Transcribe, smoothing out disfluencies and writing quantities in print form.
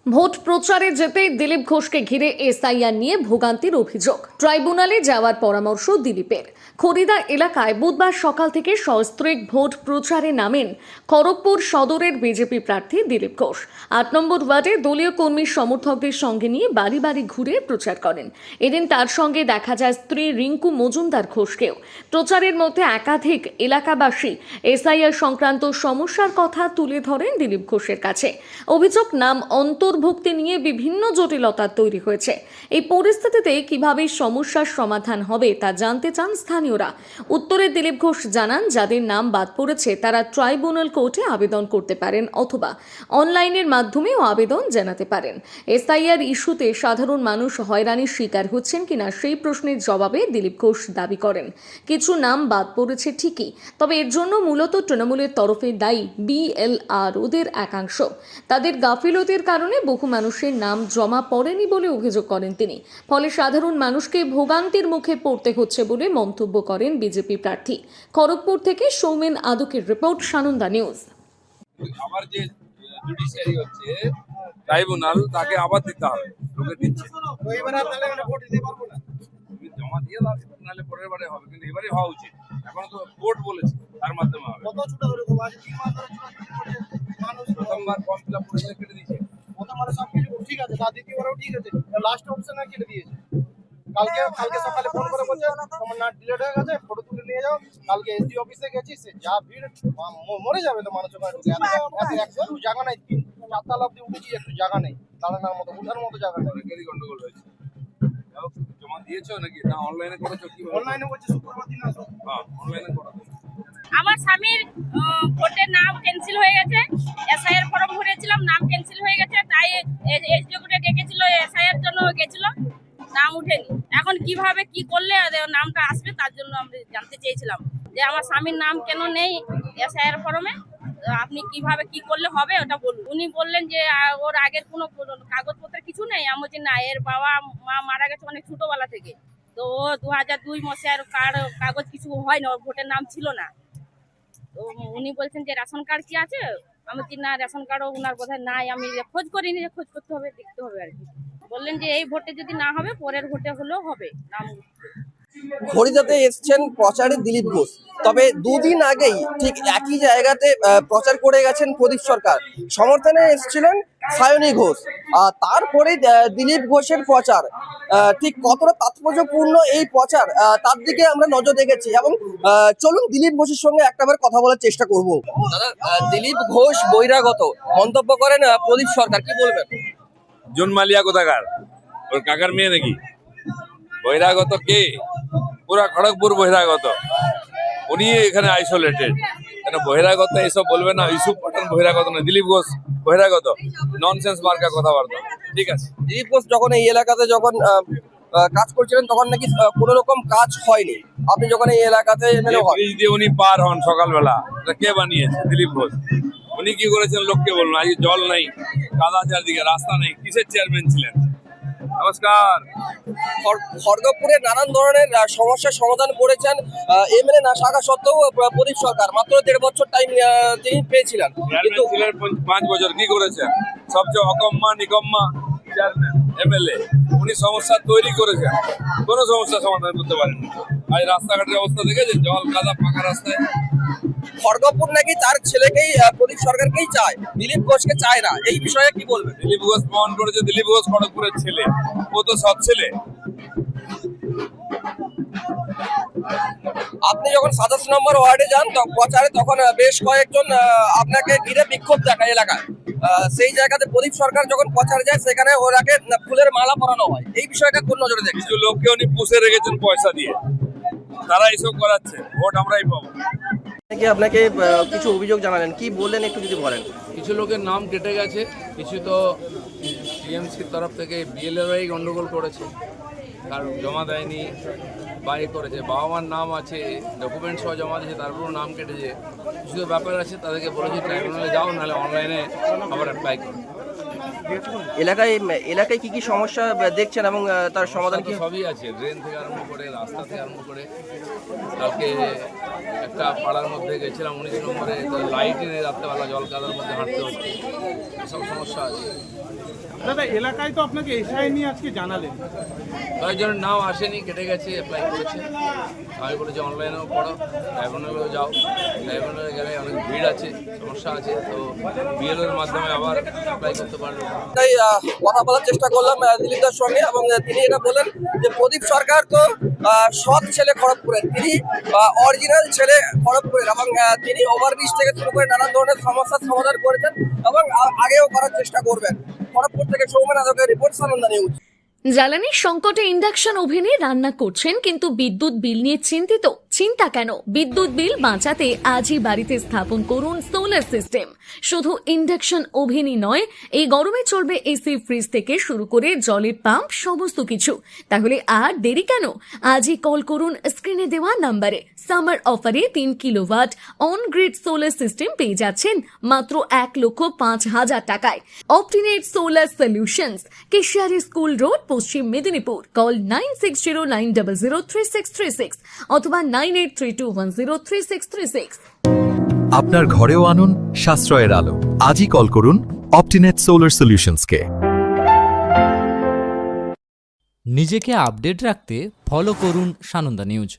Vote প্রচারে যেতেই দিলীপ ঘোষকে ঘিরে এসআইআর নিয়ে ভোগান্তির অভিযোগ। ট্রাইব্যুনালে যাওয়ার পরামর্শ দিলীপের। খড়িদা এলাকায় বুধবার সকাল থেকে সস্ত্রীক ভোট প্রচারে নামেন খড়গপুর সদরের বিজেপি প্রার্থী দিলীপ ঘোষ। ৮ নম্বর ওয়ার্ডে দলীয় কর্মী সমর্থকদের সঙ্গে নিয়ে বাড়ি বাড়ি ঘুরে প্রচার করেন। এদিন তার সঙ্গে দেখা যায় স্ত্রী রিঙ্কু মজুমদার ঘোষকেও। প্রচারের মধ্যে একাধিক এলাকাবাসী এসআইআর সংক্রান্ত সমস্যার কথা তুলে ধরেন দিলীপ ঘোষের কাছে। অভিযোগ, নাম অন্তর্ভুক্তি নিয়ে বিভিন্ন জটিলতা তৈরি হয়েছে। এই পরিস্থিতিতে কিভাবে সমস্যার সমাধান হবে তা জানতে চান স্থানীয়রা। উত্তরে দিলীপ ঘোষ জানান, যাদের নাম বাদ পড়েছে তারা ট্রাইব্যুনাল কোর্টে আবেদন করতে পারেন অথবা অনলাইনের মাধ্যমেও আবেদন জানাতে পারেন। এসআইআর ইস্যুতে সাধারণ মানুষ হয়রানির শিকার হচ্ছেন কিনা সেই প্রশ্নের জবাবে দিলীপ ঘোষ দাবি করেন, কিছু নাম বাদ পড়েছে ঠিকই, তবে এর জন্য মূলত তৃণমূলের তরফে দায়ী বিএলআরওদের একাংশ। তাদের গাফিলতির কারণে বহু মানুষের নাম জমা পড়েনি বলে অভিযোগ করেন তিনি। ফলে সাধারণ মানুষকে ভোগান্তির মুখে পড়তে হচ্ছে বলে মন্তব্য করেন বিজেপি প্রার্থী। খড়গপুর থেকে সৌমেন আদকের রিপোর্ট, সানন্দা নিউজ। আবার যে জুডিশিয়ারি হচ্ছে ট্রাইব্যুনাল, তাকে আবার দিতে হবে, লোকে দিচ্ছে জমা দিয়ে নাহলে পরের বারে হবে, কিন্তু এবারে হওয়া উচিত। এখন তো কোর্ট বলেছে তার মাধ্যমে হবে। প্রথমবার ফর্ম ফিল আপ করে কেটে দিয়েছে, প্রথমবারে সব কিছু ঠিক আছে, তার দ্বিতীয়বারেও ঠিক আছে, লাস্ট অপশনে কেটে দিয়েছে। কালকে সকালে ফোন করে বলছে তোমার না ডিলেট হয়ে গেছে, ফটো তুলে নিয়ে যাও। কালকে এসডি অফিসে গেছি, সে যা ভিড়, মরে যাবে তো মানুষ ওখানে ঢুকে। একটু জায়গা নাই, 4 তলা অব্দি উঠেছি, একটু জায়গা নেই দাঁড়ানোর মতো, উঠার মতো জায়গা নেই। অনেকেরই গন্ডগোল হয়েছে। জমা দিয়েছো নাকি না অনলাইনে করেছো? কি অনলাইনে বলছে শুক্রবার দিন আসো। হ্যাঁ, অনলাইনে করা। আমার স্বামীর ভোটের নাম ক্যান্সেল হয়ে গেছে। এসআইআর ফর্ম ভরেছিলাম, নাম ক্যান্সেল হয়ে গেছে, তাই এসডিও কোর্টে ডেকেছিল, এসআইআর জন্য গেছিল, নাম উঠেনি। এখন কিভাবে কি করলে নামটা আসবে তার জন্য আমরা জানতে চেয়েছিলাম যে আমার স্বামীর নাম কেন নেই এসআইআর ফর্মে, আপনি কিভাবে কি করলে হবে ওটা বলুন। উনি বললেন যে ওর আগের কোনো কাগজপত্র কিছু নেই। আমি বলছি না, এর বাবা মা মারা গেছে অনেক ছোটবেলা থেকে, তো ও 2002 মশার কাগজ কিছু হয় না, ওর ভোটের নাম ছিল না। তো উনি বলছেন যে রেশন কার্ড কি আছে? আমি বলছি না, রেশন কার্ডও ওনার বোধহয় নাই। আমি খোঁজ করিনি, খোঁজ করতে হবে, দেখতে হবে আর কি। বললেন যে এই ভোটে যদি না হবে পরের ভোটে হলেও হবে নাম। খড়িদাতে এসছেন প্রচারে দিলীপ ঘোষ, তবে দুদিন আগেই ঠিক একই জায়গাতে প্রচার করে গেছেন প্রদীপ সরকার, সমর্থনে এসেছিলেন সায়নী ঘোষ। তারপরে দিলীপ ঘোষের প্রচার, ঠিক কতটা তাৎপর্যপূর্ণ এই প্রচার তার দিকে আমরা নজর রেখেছি। এবং চলুন দিলীপ ঘোষের সঙ্গে একটাবার কথা বলার চেষ্টা করব। দাদা, দিলীপ ঘোষ বহিরাগত মন্তব্য করেন প্রদীপ সরকার, কি বলবেন? জুন মালিয়া কোথাকার? ওর কাকার মেয়ে নাকি? বহিরাগত কে? পুরা খড়গপুর বহিরাগত। উনি এখানে আইসোলেটেড, কেন বহিরাগত এসব বলবে না। ইউসুফ পাঠান বহিরাগত না, দিলীপ ঘোষ বহিরাগত। ননসেন্স মার্কা কথাবার্তা। ঠিক আছে, দিলীপ ঘোষ যখন এই এলাকাতে কাজ করছিলেন তখন নাকি কোনো রকম কাজ হয়নি। আপনি যখন এই এলাকাতে ব্রিজ দিয়ে উনি পার হন সকালবেলা, এটা কে বানিয়েছে? দিলীপ ঘোষ। উনি কি করেছেন লোককে বলুন। আজ জল নেই, কাদা চারদিকে, রাস্তা নেই, কিসের চেয়ারম্যান ছিলেন? নমস্কার। খড়গপুরে নানান ধরনের সমস্যার সমাধান করেছেন এমএলএ না থাকা সত্ত্বেও প্রদীপ সরকার। মাত্র 1.5 বছর টাইম তিনি পেয়েছিলেন, কিন্তু 5 বছর কি করেছেন? সবচেয়ে অকম্মা নিকম্মা চেয়ারম্যান এমএলএ। উনি সমস্যা তৈরি করেছেন, কোনো সমস্যা সমাধান করতে পারেন। আজ রাস্তাঘাটের অবস্থা দেখেছেন, জল কাদা, পাকা রাস্তায়। খড়গপুর নাকি তার ছেলেকেই প্রদীপ সরকারকেই চায়, দিলীপ ঘোষকে চায় না, এই বিষয়ে কি বলবেন? দিলীপ ঘোষ প্রমাণ করেছে দিলীপ ঘোষ খড়গপুরের ছেলে, ও তো সৎ ছেলে। আপনি যখন 27 নম্বর ওয়ার্ডে যান প্রচারে, তখন বেশ কয়েকজন আপনাকে ঘিরে বিক্ষোভ দেখায় এলাকায়। সেই জায়গাতে প্রদীপ সরকার যখন প্রচারে যায়, সেখানে ওরাকে ফুলের মালা পরানো হয়। এই বিষয়টা কোন নজরে দেখছে? কিছু লোককে উনি পুষে রেখেছেন পয়সা দিয়ে, তারা এইসব করাচ্ছে। ভোট আমরাই পাবো। আপনাকে কিছু অভিযোগ জানালেন, কি বললেন একটু যদি বলেন। কিছু লোকের নাম কেটে গেছে, কিছু তো টিএমসির তরফ থেকে বিএলএরাই গন্ডগোল করেছে, কারণ জমা দেয়নি বা করেছে। বাবা মার নাম আছে, ডকুমেন্টস সহ জমা দিয়েছে, তারপরেও নাম কেটেছে। কিছু তো ব্যাপার আছে, তাদেরকে বলেছি ট্রাইব্যুনালে যাও, নাহলে অনলাইনে আবার অ্যাপ্লাই করো। এলাকায় কি কি সমস্যা দেখছেন এবং তার সমাধান কি? সবই আছে, ড্রেন থেকে আরম্ভ করে, রাস্তা থেকে আরম্ভ করে। কালকে একটা পাড়ার মধ্যে গেছিলাম 19 নম্বরে, লাইট নেই, রাত্রেবেলা জল কাদার মধ্যে হাঁটতে হচ্ছে, সব সমস্যা আছে। দাদা এলাকায় তো আপনাকে এসআই নিয়ে আজকে জানালেন, কয়েকজনের নাম আসেনি, কেটে গেছে, অ্যাপ্লাই করেছে। আমি বলেছি অনলাইনেও করো, ট্রাইব্যুনালেও যাও, ট্রাইব্যুনালে গেলে অনেক ভিড় আছে, সমস্যা আছে, তো বিএলওর মাধ্যমে আবার অ্যাপ্লাই করতে পারবে। তাই কথা বলার চেষ্টা করলাম দিলীপ দার সঙ্গে, এবং তিনি এটা বলেন যে প্রদীপ সরকার তো সৎ ছেলে খড়গপুরের, তিনি অরিজিনাল ছেলে খড়গপুরের, এবং তিনি ওভারব্রিজ থেকে শুরু করে নানান ধরনের সমস্যার সমাধান করেছেন এবং আগেও করার চেষ্টা করবেন। খড়গপুর থেকে সৌমেন আদকের রিপোর্ট, সানন্দা নিউজ। জ্বালানির সংকটে ইন্ডাকশন ওভেনে রান্না করছেন কিন্তু বিদ্যুৎ বিল নিয়ে চিন্তিত? চিন্তা কেন, বিদ্যুৎ বিল বাঁচাতে আজই বাড়িতে স্থাপন করুন সোলার সিস্টেম। শুধু ইন্ডাকশন ওভেনই নয়, এই গরমে চলবে এসি, ফ্রিজ থেকে শুরু করে জলের পাম্প, সমস্ত কিছু। তাহলে আর দেরি কেন, আজই কল করুন স্ক্রিনে দেওয়া নাম্বারে। সামার অফারে 3 kilowatt on grid solar system পেয়ে যাচ্ছেন মাত্র 1,05,000 টাকায়। Optinet solar solutions, Keshiary school road, Paschim Medinipur. Call 9609003636 অথবা 9832103636। আপনার ঘরেও আনুন সাশ্রয়ের আলো। আজই কল করুন অপটিনেট সোলার সলিউশনসকে। নিজেকে আপডেট রাখতে ফলো করুন সানন্দা নিউজ।